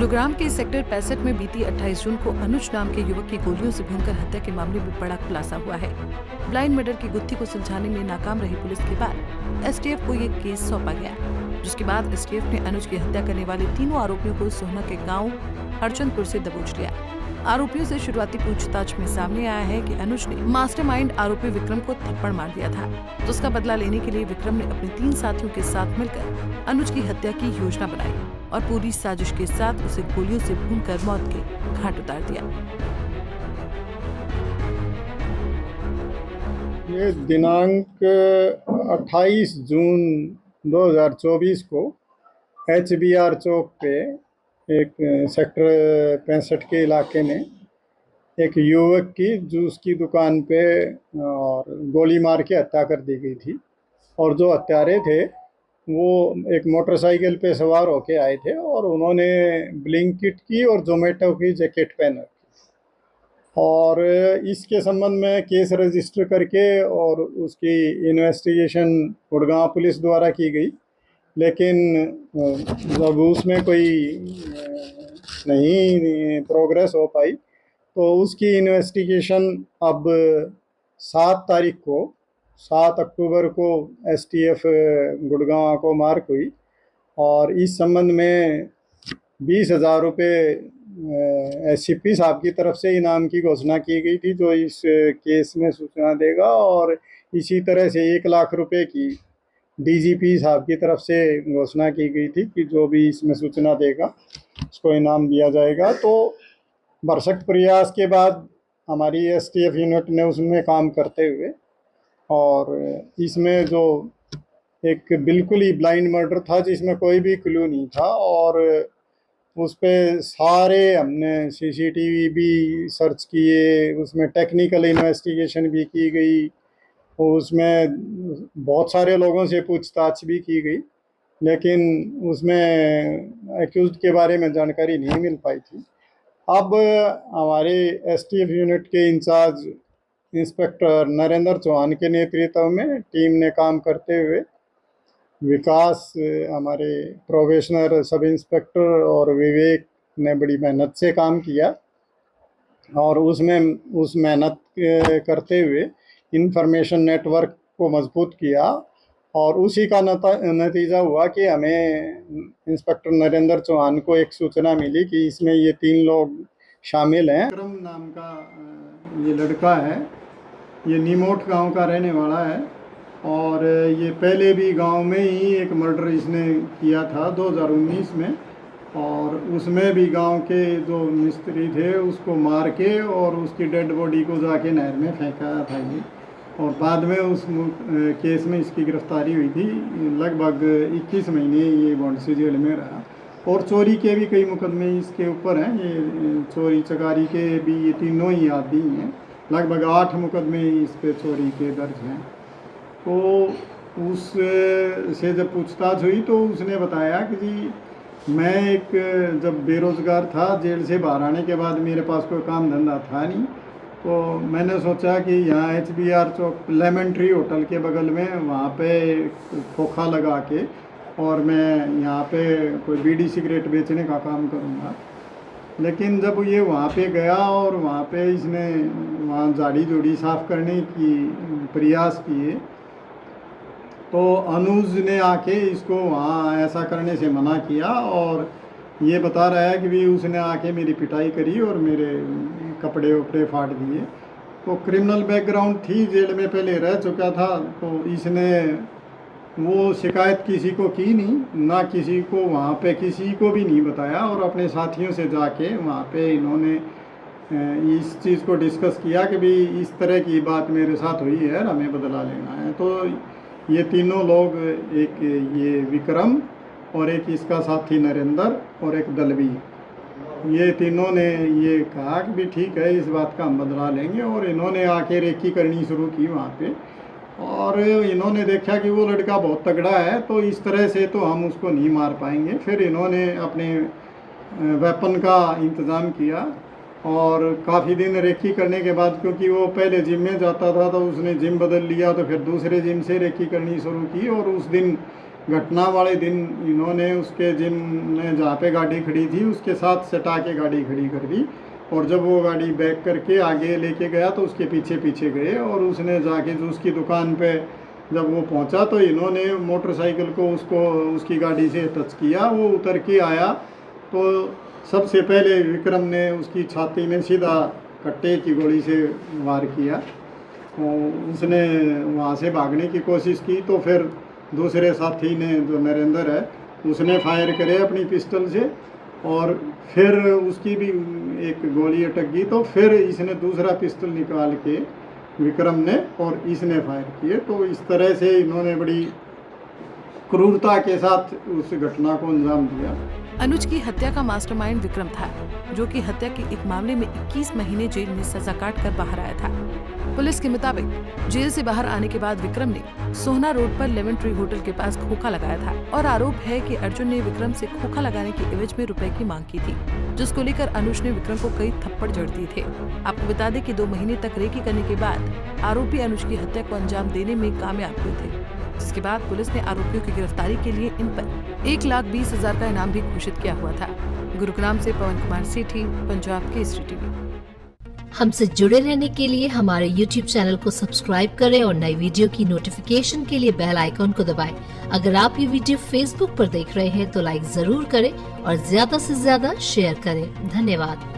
गुरुग्राम के सेक्टर 65 में बीती 28 जून को अनुज नाम के युवक की गोलियों से भूनकर हत्या के मामले में बड़ा खुलासा हुआ है। ब्लाइंड मर्डर की गुत्थी को सुलझाने में नाकाम रही पुलिस के बाद एसटीएफ को ये केस सौंपा गया, जिसके बाद एसटीएफ ने अनुज की हत्या करने वाले तीनों आरोपियों को सोहना के गाँव हरचंदपुर से दबोच लिया। आरोपियों से शुरुआती पूछताछ में सामने आया है कि अनुज ने मास्टरमाइंड आरोपी विक्रम को थप्पड़ मार दिया था, तो उसका बदला लेने के लिए विक्रम ने अपने 3 साथियों के साथ मिलकर अनुज की हत्या की योजना बनाई और पूरी साजिश के साथ उसे गोलियों से भूनकर मौत के घाट उतार दिया। ये दिनांक 28 जून 2024 को HBR चौक पे एक सेक्टर 65 के इलाके में एक युवक की जूस की दुकान पे और गोली मार के हत्या कर दी गई थी। और जो हत्यारे थे वो एक मोटरसाइकिल पे सवार होके आए थे और उन्होंने ब्लिंकिट की और जोमेटो की जैकेट पहन रखी। और इसके संबंध में केस रजिस्टर करके और उसकी इन्वेस्टिगेशन गुड़गांव पुलिस द्वारा की गई, लेकिन जब उसमें कोई नहीं प्रोग्रेस हो पाई तो उसकी इन्वेस्टिगेशन अब 7 अक्टूबर को एसटीएफ गुड़गांव को मार्क हुई और इस संबंध में 20,000 रुपये एससीपी साहब की तरफ से इनाम की घोषणा की गई थी, जो इस केस में सूचना देगा। और इसी तरह से 1 लाख रुपए की डीजीपी साहब की तरफ से घोषणा की गई थी कि जो भी इसमें सूचना देगा उसको इनाम दिया जाएगा। तो भरसक प्रयास के बाद हमारी एसटीएफ यूनिट ने उसमें काम करते हुए और इसमें जो एक बिल्कुल ही ब्लाइंड मर्डर था जिसमें कोई भी क्लू नहीं था और उस पर सारे हमने सीसीटीवी भी सर्च किए, उसमें टेक्निकल इन्वेस्टिगेशन भी की गई, उसमें बहुत सारे लोगों से पूछताछ भी की गई, लेकिन उसमें एक्यूज्ड के बारे में जानकारी नहीं मिल पाई थी। अब हमारे एसटीएफ यूनिट के इंचार्ज इंस्पेक्टर नरेंद्र चौहान के नेतृत्व में टीम ने काम करते हुए विकास हमारे प्रोबेशनर सब इंस्पेक्टर और विवेक ने बड़ी मेहनत से काम किया और उस मेहनत करते हुए इंफॉर्मेशन नेटवर्क को मजबूत किया और उसी का नतीजा हुआ कि हमें इंस्पेक्टर नरेंद्र चौहान को एक सूचना मिली कि इसमें ये 3 लोग शामिल हैं। विक्रम नाम का ये लड़का है, ये निमोट गांव का रहने वाला है और ये पहले भी गांव में ही एक मर्डर इसने किया था 2019 में और उसमें भी गांव के जो मिस्त्री थे उसको मार के और उसकी डेड बॉडी को जाके नहर में फेंका था ये। और बाद में उस केस में इसकी गिरफ्तारी हुई थी। लगभग 21 महीने ये बॉन्डसी जेल में रहा और चोरी के भी कई मुकदमे इसके ऊपर हैं। ये चोरी चकारी के भी ये तीनों ही आदि हैं। लगभग 8 मुकदमे इस पे चोरी के दर्ज हैं। तो उससे जब पूछताछ हुई तो उसने बताया कि जी मैं एक जब बेरोज़गार था, जेल से बाहर आने के बाद मेरे पास कोई काम धंधा था नहीं, तो मैंने सोचा कि यहाँ HBR चौक लेमन ट्री होटल के बगल में वहाँ पे खोखा लगा के और मैं यहाँ पे कोई बीड़ी सिगरेट बेचने का काम करूँगा। लेकिन जब ये वहाँ पे गया और वहाँ पे इसने वहाँ झाड़ी जोड़ी साफ़ करने की प्रयास किए तो अनुज ने आके इसको वहाँ ऐसा करने से मना किया और ये बता रहा है कि भी उसने आके मेरी पिटाई करी और मेरे कपड़े वपड़े फाड़ दिए। तो क्रिमिनल बैकग्राउंड थी, जेल में पहले रह चुका था, तो इसने वो शिकायत किसी को की नहीं, ना किसी को वहाँ पे किसी को भी नहीं बताया और अपने साथियों से जाके वहाँ पे इन्होंने इस चीज़ को डिस्कस किया कि भी इस तरह की बात मेरे साथ हुई है, हमें बदला लेना है। तो ये तीनों लोग, एक ये विक्रम और एक इसका साथी नरेंद्र और एक दलवी, ये तीनों ने ये कहा कि भी ठीक है इस बात का हम बदला लेंगे और इन्होंने आके रेकी करनी शुरू की वहाँ पे और इन्होंने देखा कि वो लड़का बहुत तगड़ा है तो इस तरह से तो हम उसको नहीं मार पाएंगे। फिर इन्होंने अपने वेपन का इंतज़ाम किया और काफ़ी दिन रेकी करने के बाद, क्योंकि वो पहले जिम में जाता था तो उसने जिम बदल लिया तो फिर दूसरे जिम से रेकी करनी शुरू की और उस दिन घटना वाले दिन इन्होंने उसके जिनने जहाँ पे गाड़ी खड़ी थी उसके साथ सटा के गाड़ी खड़ी कर दी, और जब वो गाड़ी बैक करके आगे लेके गया तो उसके पीछे पीछे गए, और उसने जाके जो उसकी दुकान पे जब वो पहुंचा तो इन्होंने मोटरसाइकिल को उसकी गाड़ी से टच किया। वो उतर के आया तो सबसे पहले विक्रम ने उसकी छाती में सीधा कट्टे की गोली से वार किया। उसने वहाँ से भागने की कोशिश की तो फिर दूसरे साथी ने, जो नरेंद्र है, उसने फायर करे अपनी पिस्टल से, और फिर उसकी भी एक गोली अटक गई। तो फिर इसने दूसरा पिस्टल निकाल के विक्रम ने और इसने फायर किए। तो इस तरह से इन्होंने बड़ी क्रूरता के साथ उस घटना को अंजाम दिया। अनुज की हत्या का मास्टरमाइंड विक्रम था, जो कि हत्या के एक मामले में 21 महीने जेल में सजा काट कर बाहर आया था। पुलिस के मुताबिक जेल से बाहर आने के बाद विक्रम ने सोहना रोड पर लेमन ट्री होटल के पास खोखा लगाया था, और आरोप है कि अर्जुन ने विक्रम से खोखा लगाने के एवज में रुपए की मांग की थी, जिसको लेकर अनुज ने विक्रम को कई थप्पड़ जड़ दिए थे। आपको बता दें कि 2 महीने तक रेकी करने के बाद आरोपी अनुज की हत्या को अंजाम देने में कामयाब हुए थे, जिसके बाद पुलिस ने आरोपियों की गिरफ्तारी के लिए इन पर 1,20,000 का इनाम भी घोषित किया हुआ था। गुरुग्राम से पवन कुमार सेठी, पंजाब केसरी टीवी। हमसे जुड़े रहने के लिए हमारे YouTube चैनल को सब्सक्राइब करें और नई वीडियो की नोटिफिकेशन के लिए बेल आइकॉन को दबाएं। अगर आप ये वीडियो Facebook पर देख रहे हैं तो लाइक जरूर करें और ज्यादा से ज्यादा शेयर करें। धन्यवाद।